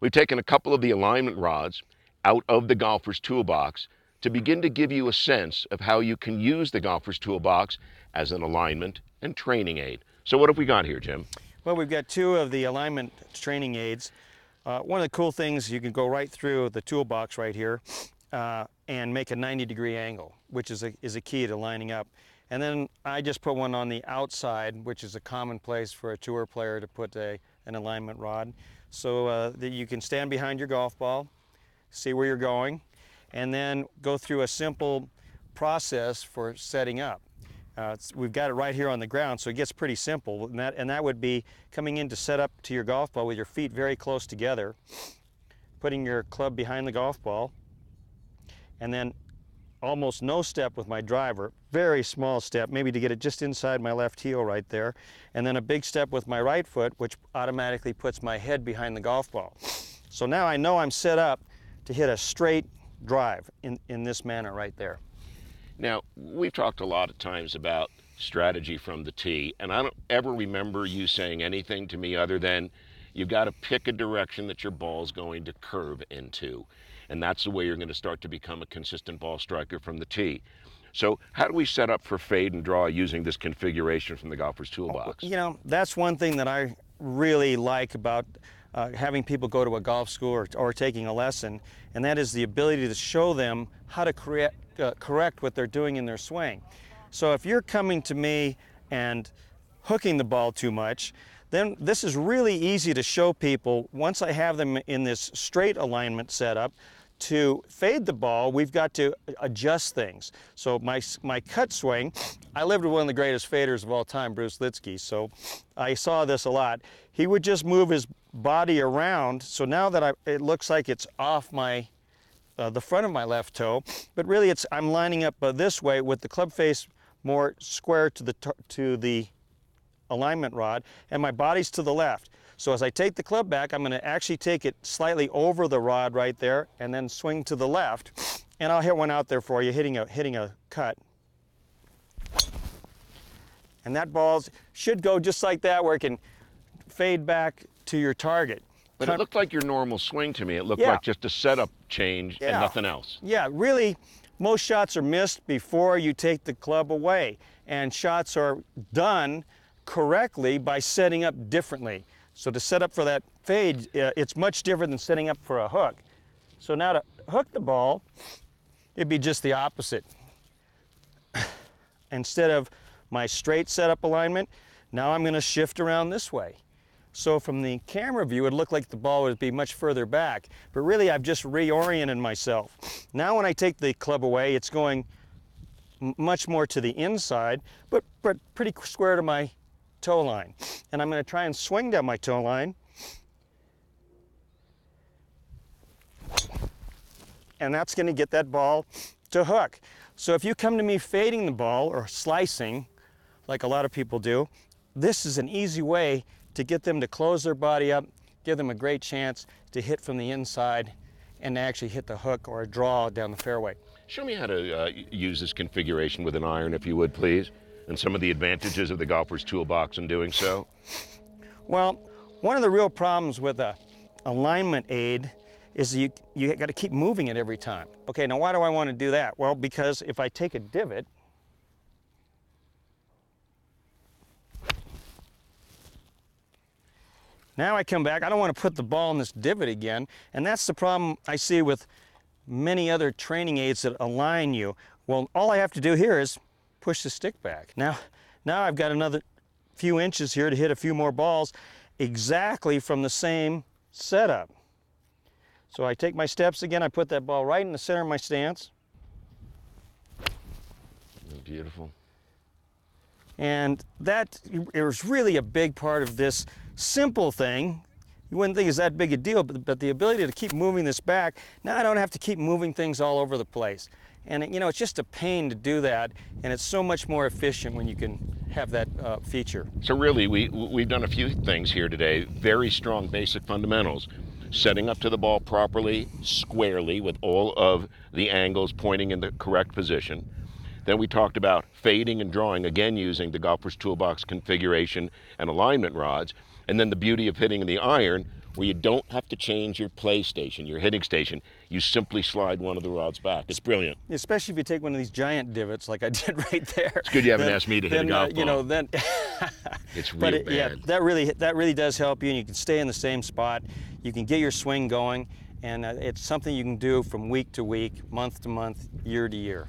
We've taken a couple of the alignment rods out of the golfer's toolbox to begin to give you a sense of how you can use the golfer's toolbox as an alignment and training aid. So what have we got here, Jim? Well, we've got two of the alignment training aids. One of the cool things, you can go right through the toolbox right here and make a 90-degree angle, which is a key to lining up. And then I just put one on the outside, which is a common place for a tour player to put an alignment rod, so that you can stand behind your golf ball, see where you're going, and then go through a simple process for setting up. We've got it right here on the ground, so it gets pretty simple, and that would be coming in to set up to your golf ball with your feet very close together, putting your club behind the golf ball, and then almost no step with my driver, very small step, maybe to get it just inside my left heel right there, and then a big step with my right foot, which automatically puts my head behind the golf ball. So now I know I'm set up to hit a straight drive in this manner right there. Now, we've talked a lot of times about strategy from the tee, and I don't ever remember you saying anything to me other than you've got to pick a direction that your ball's going to curve into. And that's the way you're going to start to become a consistent ball striker from the tee. So how do we set up for fade and draw using this configuration from the golfer's toolbox? You know, that's one thing that I really like about having people go to a golf school or taking a lesson, and that is the ability to show them how to correct what they're doing in their swing. So if you're coming to me and hooking the ball too much, then this is really easy to show people. Once I have them in this straight alignment setup, to fade the ball, we've got to adjust things. So my cut swing, I lived with one of the greatest faders of all time, Bruce Litsky, so I saw this a lot. He would just move his body around, so now that it looks like it's off the front of my left toe, but really I'm lining up this way with the club face more square to the alignment rod, and my body's to the left. So as I take the club back, I'm going to actually take it slightly over the rod right there and then swing to the left. And I'll hit one out there for you, hitting a cut. And that ball should go just like that, where it can fade back to your target. But it looked like your normal swing to me. It looked like just a setup change and nothing else. Yeah, really, most shots are missed before you take the club away. And shots are done correctly by setting up differently. So to set up for that fade, it's much different than setting up for a hook. So now to hook the ball, it'd be just the opposite. Instead of my straight setup alignment, now I'm going to shift around this way. So from the camera view, it looked like the ball would be much further back, but really I've just reoriented myself. Now when I take the club away, it's going much more to the inside, but pretty square to my toe line. And I'm going to try and swing down my toe line. And that's going to get that ball to hook. So if you come to me fading the ball or slicing, like a lot of people do, this is an easy way to get them to close their body up, give them a great chance to hit from the inside and to actually hit the hook or a draw down the fairway. Show me how to use this configuration with an iron, if you would, please, and some of the advantages of the golfer's toolbox in doing so. Well, one of the real problems with a alignment aid is you got to keep moving it every time. Okay, now why do I want to do that? Well, because if I take a divot, now I come back, I don't want to put the ball in this divot again, and that's the problem I see with many other training aids that align you. Well, all I have to do here is push the stick back. Now I've got another few inches here to hit a few more balls exactly from the same setup. So I take my steps again, I put that ball right in the center of my stance. Beautiful. And that is really a big part of this simple thing. You wouldn't think it's that big a deal, but the ability to keep moving this back, now I don't have to keep moving things all over the place. And you know, it's just a pain to do that, and it's so much more efficient when you can have that feature. So really, we've done a few things here today, very strong basic fundamentals. Setting up to the ball properly, squarely, with all of the angles pointing in the correct position. Then we talked about fading and drawing, again using the golfer's toolbox configuration and alignment rods. And then the beauty of hitting the iron where you don't have to change your play station, your hitting station. You simply slide one of the rods back. It's brilliant. Especially if you take one of these giant divots like I did right there. It's good you haven't asked me to hit a golf ball. You know, then It's real but bad. yeah, that really does help you, and you can stay in the same spot. You can get your swing going, and it's something you can do from week to week, month to month, year to year.